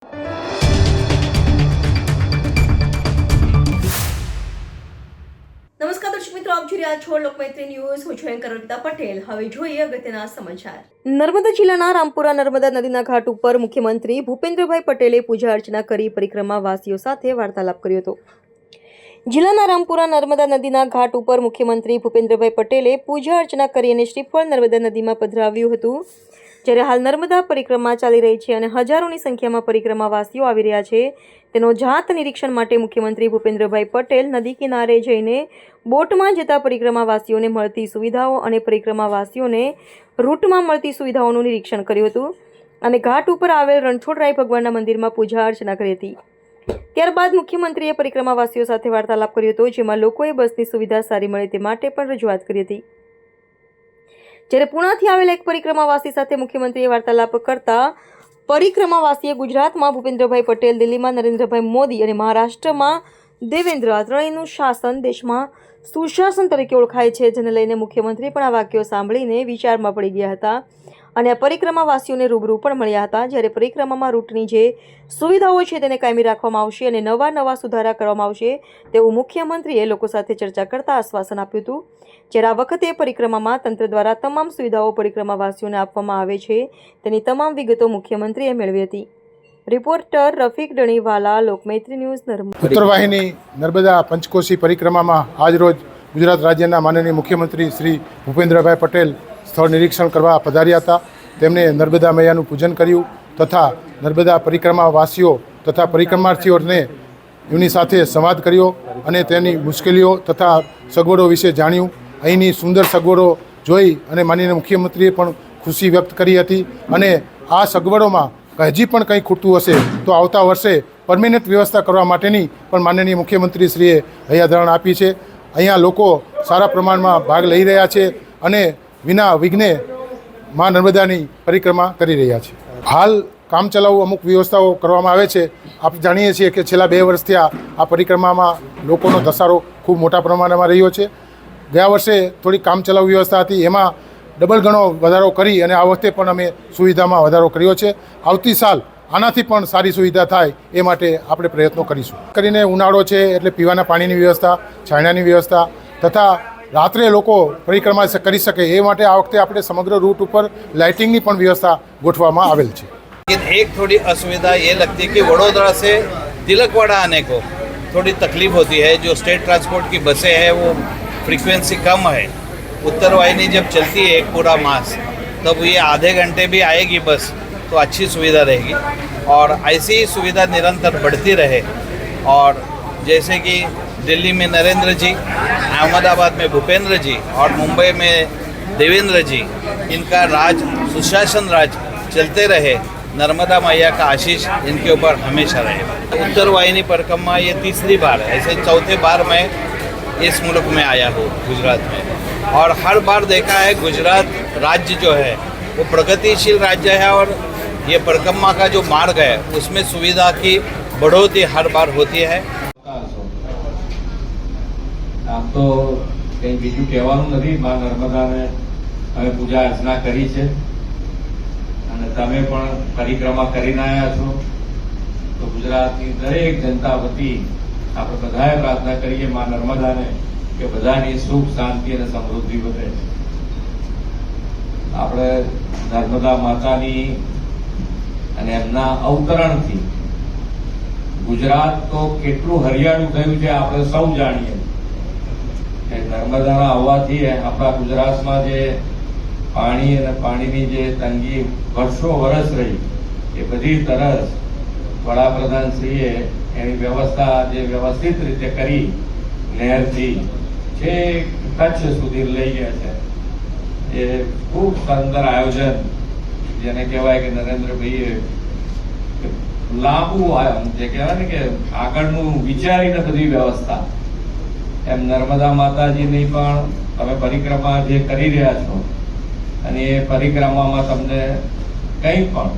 નમસ્કાર દર્શક મિત્રો, આપ જોઈ રહ્યા છો લોકમૈત્રી ન્યૂઝ. હું છું એન્કર અર્પિતા પટેલ. હવે જોઈએ અગત્યના સમાચાર. નર્મદા જિલ્લાના રામપુરા નર્મદા નદીના ઘાટ ઉપર મુખ્યમંત્રી ભૂપેન્દ્રભાઈ પટેલે પૂજા અર્ચના કરી પરિક્રમા વાસીઓ સાથે વાર્તાલાપ કર્યો હતો. જિલ્લાના રામપુરા નર્મદા નદીના ઘાટ ઉપર મુખ્યમંત્રી ભૂપેન્દ્રભાઈ પટેલે પૂજા અર્ચના કરી અને શ્રીફળ નર્મદા નદીમાં પધરાવ્યું હતું. જ્યારે હાલ નર્મદા પરિક્રમા ચાલી રહી છે અને હજારોની સંખ્યામાં પરિક્રમાવાસીઓ આવી રહ્યા છે, તેનો જાત નિરીક્ષણ માટે મુખ્યમંત્રી ભૂપેન્દ્રભાઈ પટેલ નદી કિનારે જઈને બોટમાં જતા પરિક્રમાવાસીઓને મળતી સુવિધાઓ અને પરિક્રમાવાસીઓને રૂટમાં મળતી સુવિધાઓનું નિરીક્ષણ કર્યું હતું અને ઘાટ ઉપર આવેલ રણછોડરાય ભગવાનના મંદિરમાં પૂજા અર્ચના કરી હતી. ત્યારબાદ મુખ્યમંત્રીએ પરિક્રમાવાસીઓ સાથે વાર્તાલાપ કર્યો હતો, જેમાં લોકોએ બસની સુવિધા સારી મળે તે માટે પણ રજૂઆત કરી હતી. જ્યારે પુણાથી આવેલા એક પરિક્રમાવાસી સાથે મુખ્યમંત્રીએ વાર્તાલાપ કરતા પરિક્રમાવાસીએ ગુજરાતમાં ભૂપેન્દ્રભાઈ પટેલ, દિલ્હીમાં નરેન્દ્રભાઈ મોદી અને મહારાષ્ટ્રમાં દેવેન્દ્ર, આ ત્રણેયનું શાસન દેશમાં સુશાસન તરીકે ઓળખાય છે, જેને લઈને મુખ્યમંત્રી પણ આ વાક્યો સાંભળીને વિચારમાં પડી ગયા હતા અને આ પરિક્રમાવાસીઓને રૂબરૂ પણ મળ્યા હતા. જ્યારે પરિક્રમામાં રૂટની જે સુવિધાઓ છે તેને કાયમી રાખવામાં આવશે અને નવા સુધારા કરવામાં આવશે તેવું મુખ્યમંત્રીએ લોકો સાથે ચર્ચા કરતા આશ્વાસન આપ્યું હતું. જ્યારે આ વખતે પરિક્રમામાં તંત્ર દ્વારા તમામ સુવિધાઓ પરિક્રમાવાસીઓને આપવામાં આવે છે તેની તમામ વિગતો મુખ્યમંત્રીએ મેળવી હતી. Reporter Rafiq Daniwala, Lokmaitri news, Narmada. ઉત્તરવાહિની નર્મદા પંચકોશી પરિક્રમામાં આજરોજ ગુજરાત રાજ્યના માનનીય મુખ્યમંત્રી શ્રી ભૂપેન્દ્રભાઈ પટેલ સ્થળ નિરીક્ષણ કરવા પધાર્યા હતા. તેમણે નર્મદા મૈયાનું પૂજન કર્યું તથા નર્મદા પરિક્રમાવાસીઓ તથા પરિક્રમાર્થીઓને એમની સાથે સંવાદ કર્યો અને તેની મુશ્કેલીઓ તથા સગવડો વિશે જાણ્યું. અહીંની સુંદર સગવડો જોઈ અને માનનીય મુખ્યમંત્રીએ પણ ખુશી વ્યક્ત કરી હતી અને આ સગવડોમાં હજી પણ કંઈ ખૂટતું હશે તો આવતા વર્ષે પરમેનન્ટ વ્યવસ્થા કરવા માટેની પણ માનનીય મુખ્યમંત્રીશ્રીએ હૈયાધારણ આપી છે. અહીંયા લોકો સારા પ્રમાણમાં ભાગ લઈ રહ્યા છે અને વિના વિઘ્ને મા નર્મદાની પરિક્રમા કરી રહ્યા છે. હાલ કામચલાઉ અમુક વ્યવસ્થાઓ કરવામાં આવે છે. આપણે જાણીએ છીએ કે છેલ્લા 2 વર્ષથી આ પરિક્રમામાં લોકોનો ધસારો ખૂબ મોટા પ્રમાણમાં રહ્યો છે. ગયા વર્ષે થોડી કામચલાઉ વ્યવસ્થા હતી, એમાં ડબલ ગણો વધારો કરી અને આ વખતે પણ અમે સુવિધામાં વધારો કર્યો છે. આવતી સાલ આનાથી પણ સારી સુવિધા થાય એ માટે આપણે પ્રયત્નો કરીશું. કરીને ઉનાળો છે એટલે પીવાના પાણીની વ્યવસ્થા, છાંયડાની વ્યવસ્થા તથા રાત્રે લોકો પરિક્રમા કરી શકે એ માટે આ વખતે આપણે સમગ્ર રૂટ ઉપર લાઇટિંગની પણ વ્યવસ્થા ગોઠવવામાં આવેલ છે. एक थोड़ी असुविधा ये लगती है कि वडोदरा से तिलकवाड़ा आने को थोड़ी तकलीफ होती है. जो स्टेट ट्रांसपोर्ट की बसें हैं वो फ्रीक्वेंसी कम है. उत्तर वाहिनी जब चलती है एक पूरा मास तब ये आधे घंटे भी आएगी बस तो अच्छी सुविधा रहेगी और ऐसी सुविधा निरंतर बढ़ती रहे. और जैसे कि दिल्ली में नरेंद्र जी, अहमदाबाद में भूपेंद्र जी और मुंबई में देवेंद्र जी, इनका राज सुशासन राज चलते रहे. नर्मदा मैया का आशीष इनके ऊपर हमेशा रहे. उत्तर वाहिनी परिक्रमा ये 3री बार है. ऐसे 4थे बार मैं इस मुल्क में आया हूँ गुजरात में और हर बार देखा है गुजरात राज्य जो है वो प्रगतिशील राज्य है और ये परिक्रमा का जो मार्ग है उसमें सुविधा की बढ़ोतरी हर बार होती है. આમ તો કંઈ બીજું કહેવાનું નથી. મા નર્મદાને અમે પૂજા અર્ચના કરી છે અને તમે પણ પરિક્રમા કરીને આવ્યા છો તો ગુજરાતની દરેક જનતા વતી આપણે બધાએ પ્રાર્થના કરીએ મા નર્મદાને કે બધાની સુખ, શાંતિ અને સમૃદ્ધિ વધે. આપણે નર્મદા માતાની અને એમના અવતરણથી ગુજરાત તો કેટલું હરિયાળું થયું છે આપણે સૌ જાણીએ. નર્મદાના આવવાથી આપણા ગુજરાતમાં જે પાણી અને પાણીની જે તંગી વર્ષો વર્ષ રહી એ બધી તરસ વડાપ્રધાનશ્રીએ એની વ્યવસ્થા જે વ્યવસ્થિત રીતે કરી નહેરથી છેક કચ્છ સુધી લઈ ગયા છે. એ ખૂબ સુંદર આયોજન જેને કહેવાય કે નરેન્દ્રભાઈએ લાંબુ જે કહેવાય ને કે આગળનું વિચારીને બધી વ્યવસ્થા. એમ નર્મદા માતાજીની પણ તમે પરિક્રમા જે કરી રહ્યા છો અને એ પરિક્રમામાં તમને કંઈ પણ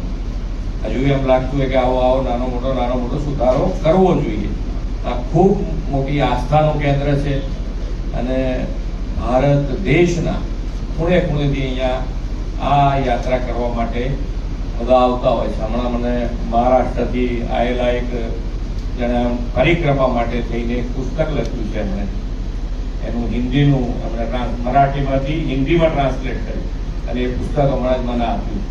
હજુ એમ લાગતું હોય કે આવો નાનો મોટો સુધારો કરવો જોઈએ. આ ખૂબ મોટી આસ્થાનું કેન્દ્ર છે અને ભારત દેશના ખૂણે ખૂણેથી અહીંયા આ યાત્રા કરવા માટે બધા આવતા હોય છે. હમણાં મને મહારાષ્ટ્રથી આવેલા એક જણા પરિક્રમા માટે થઈને એક પુસ્તક લખ્યું છે એમણે. એનું હિન્દીનું એમણે મરાઠીમાંથી હિન્દીમાં ટ્રાન્સલેટ કર્યું અને એ પુસ્તક હમણાં જ મને આપ્યું.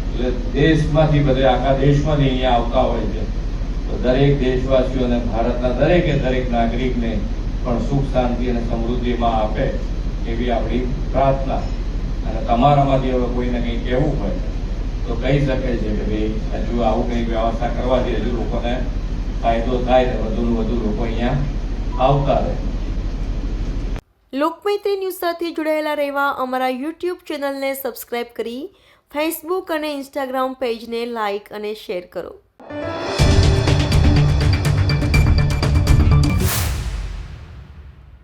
એટલે દેશમાંથી બધે આખા દેશમાંથી અહીંયા આવતા હોય છે. તો દરેક દેશવાસીઓને ભારતના દરેકે દરેક નાગરિકને પણ સુખ શાંતિ અને સમૃદ્ધિમાં આપે એવી આપણી પ્રાર્થના. અને તમારામાંથી હવે કોઈને કંઈ કહેવું હોય તો કહી શકે છે કે ભાઈ હજુ આવું કંઈ વ્યવસ્થા કરવાથી હજુ લોકોને ફાયદો થાય ને વધુને વધુ લોકો અહીંયા આવતા રહે. લોકમૈત્રી ન્યૂઝ સાથે જોડાયેલા રહેવા અમારા યુટ્યુબ ચેનલને સબસ્ક્રાઇબ કરી ફેસબુક અને ઇન્સ્ટાગ્રામ પેજને લાઇક અને શેર કરો.